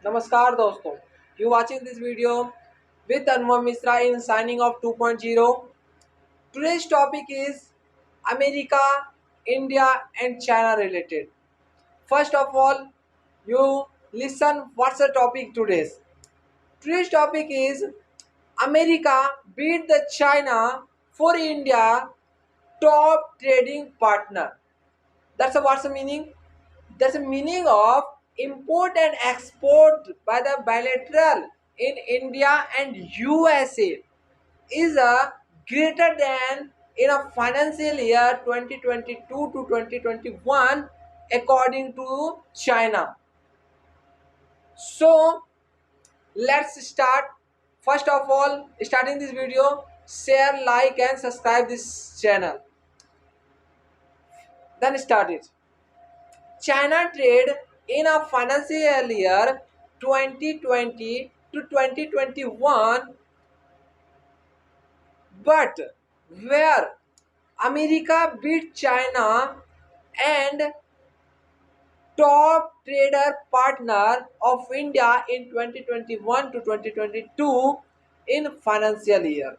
नमस्कार दोस्तों, you watching this video with Anubhav Misra in signing off 2.0. Today's topic is America, India and China related. First of all, you listen what's the topic today's. Today's topic is America beat the China for India top trading partner. What's the meaning? That's the meaning of import and export by the bilateral in India and USA is a greater than in a financial year 2022 to 2021 according to China. So let's start. First of all, starting this video, share, like and subscribe this channel. Then start it. China trade in a financial year 2020 to 2021, but where America beat China and top trader partner of India in 2021 to 2022 in financial year,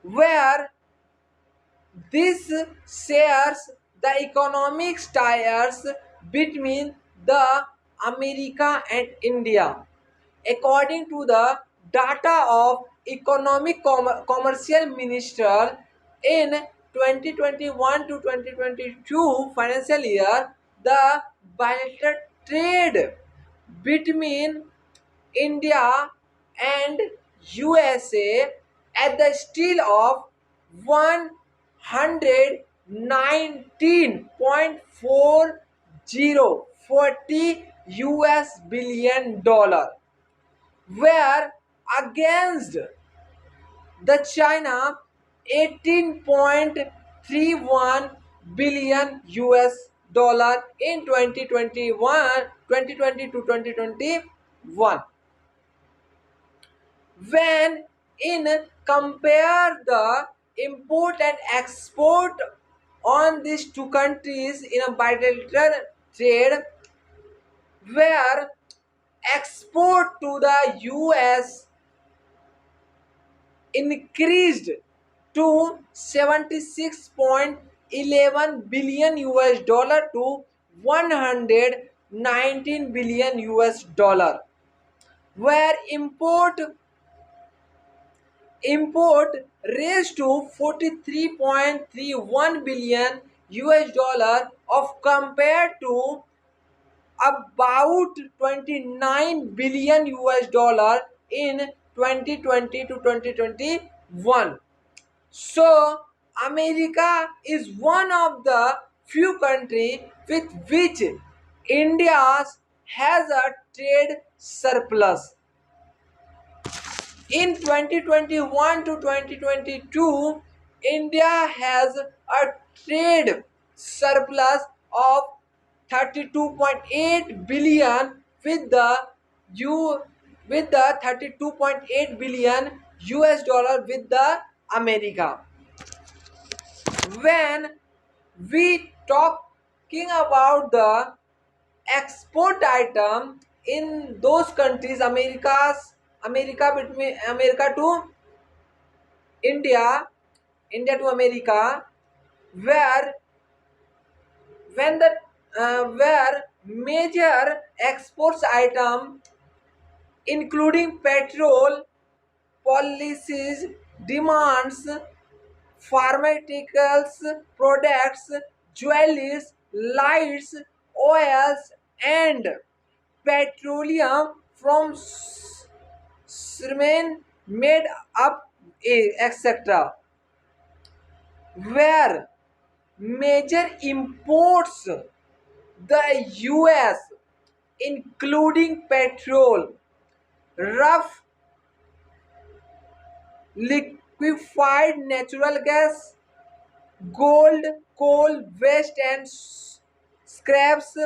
where this shares the economic ties between the America and India. According to the data of Economic Commercial Minister in 2021 to 2022 financial year, the bilateral trade between India and USA at the scale of 119.40 US billion dollar, where against the China 18.31 billion US dollar in 2020 to 2021. When in compare the import and export on these two countries in a bilateral trade, where export to the US increased to 76.11 billion US dollar to 119 billion US dollar, where import raised to 43.31 billion US dollar of compared to about 29 billion US dollar in 2020 to 2021. So America is one of the few countries with which India has a trade surplus. In 2021 to 2022, India has a trade surplus of 32.8 billion with the U with the 32.8 billion US dollar with the America. When we talking about the export item in those countries, America between America to India, India to America, where when the where major exports item including petrol, policies, demands, pharmaceuticals, products, jewelries, lights, oils, and petroleum from remain made up etc. Where major imports the US including petrol, rough liquefied natural gas, gold, coal, waste and scraps,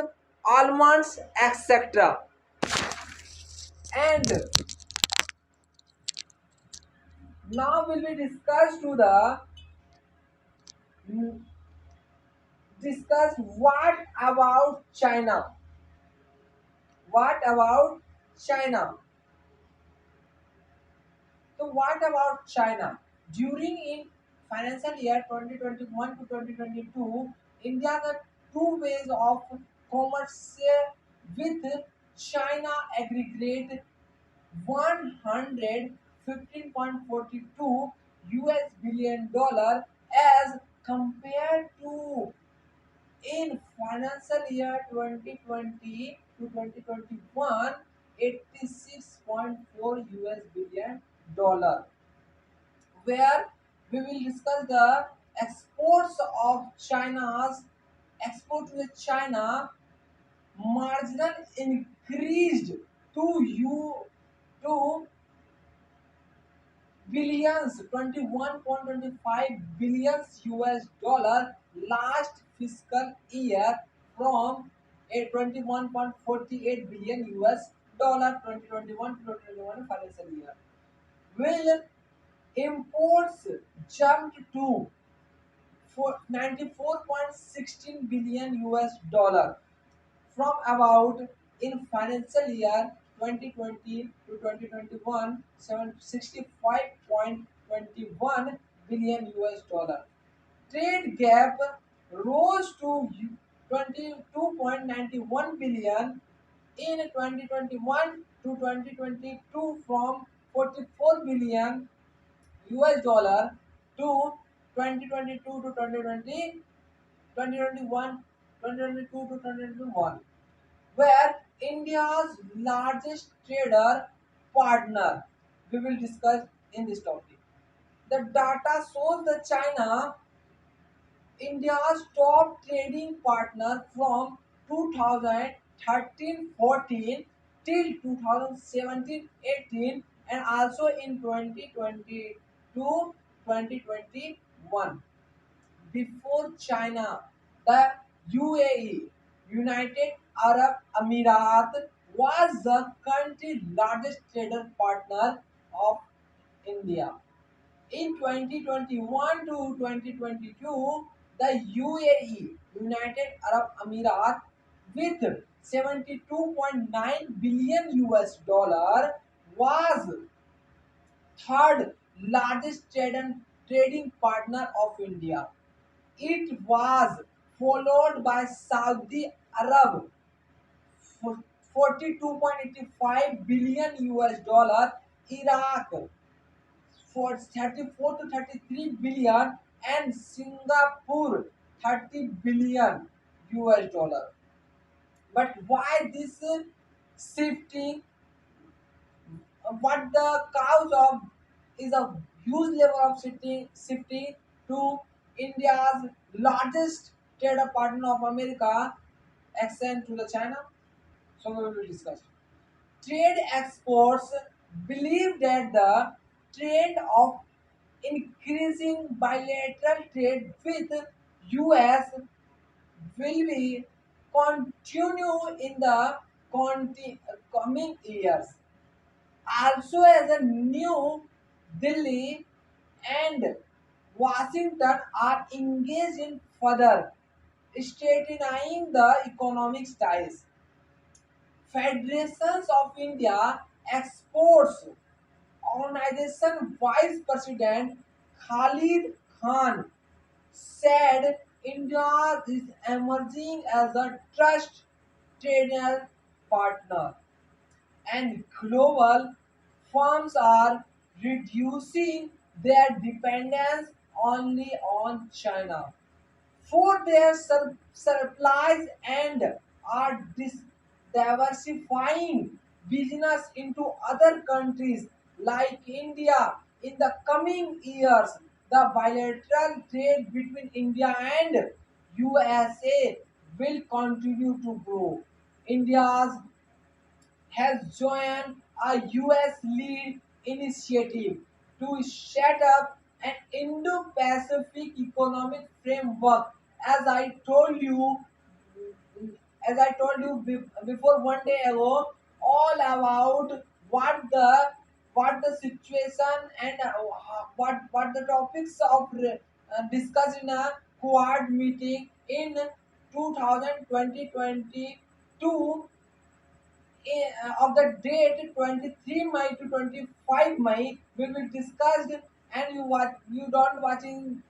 almonds, etc. And now will be discuss what about China. What about China? So what about China? During in financial year 2021 to 2022, India got two ways of commerce with China aggregate 115.42 US billion dollar as compared to in financial year 2020 to 2021 86.4 US billion dollar, where we will discuss the exports of China's export to China marginal increased to to billions 21.25 billions US dollar last fiscal year from a 21.48 billion US dollar 2021 to 2021 financial year. Will imports jumped to for 94.16 billion US dollar from about in financial year 2020 to 2021 65.21 billion US dollar. Trade gap rose to 22.91 billion in 2021 to 2022 from 44 billion US dollar to 2022 to 2020, 2021, 2022 to 2021, where India's largest trader partner. We will discuss in this topic. The data shows that China, India's top trading partner from 2013-14 till 2017-18 and also in 2022-2021. Before China, the UAE, United Arab Emirates, was the country's largest trader partner of India. In 2021 to 2022, the UAE, United Arab Emirates, with 72.9 billion US dollar, was third largest trading partner of India. It was followed by Saudi Arab for 42.85 billion US dollar, Iraq for 34 to 33 billion, and Singapore 30 billion US dollar. But why this shifting? What the cause of is a huge level of shifting to India's largest trader partner of America, extend to the China. So we will discuss. Trade exports believe that the trend of increasing bilateral trade with US will be continue in the coming years. Also, as a New Delhi and Washington are engaged in further straightening the economic ties. Federations of India Exports Organization Vice President Khalid Khan said India is emerging as a trust trader partner and global firms are reducing their dependence only on China for their supplies and are diversifying business into other countries like India. In the coming years, the bilateral trade between India and USA will continue to grow. India's has joined a US-led initiative to set up an Indo-Pacific economic framework. As I told you, before one day ago, all about what the situation and what the topics of discussed in a Quad meeting in 2020 2022 of the date 23 May to 25 May will be discussed, and you don't watching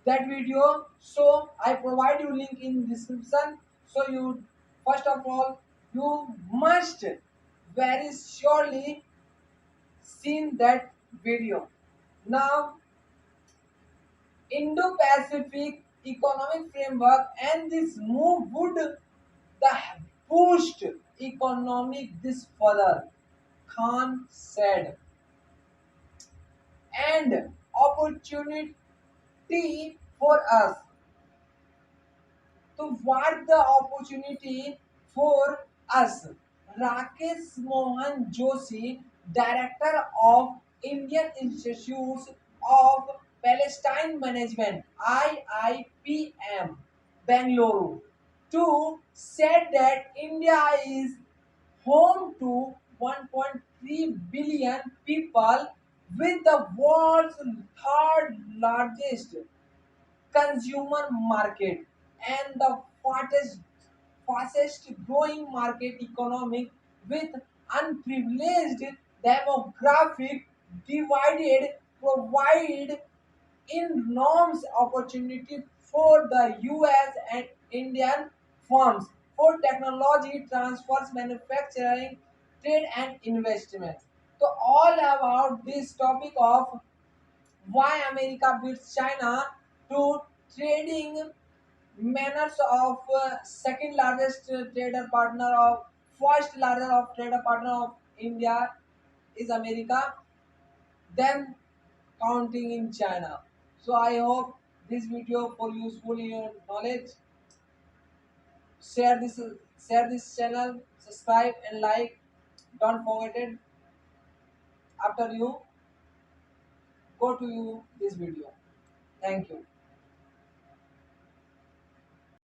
that video, so I provide you link in description. So you, first of all, you must very surely seen that video. Now, Indo-Pacific economic framework and this move would the boost economic this further, Khan said, and opportunity for us. So what the opportunity for us? Rakesh Mohan Joshi, Director of Indian Institutes of Palestine Management (IIPM), Bangalore, too said that India is home to 1.3 billion people with the world's third largest consumer market and the fastest growing market economic with unprivileged demographic divided provide enormous opportunity for the US and Indian firms for technology transfers, manufacturing, trade and investments. So all about this topic of why America beats China to trading manners of second largest trader partner of first largest of trader partner of India is America, then counting in China. So I hope this video for useful in your knowledge. Share this share this channel, subscribe and like. Don't forget it. After you go to you this video. Thank you.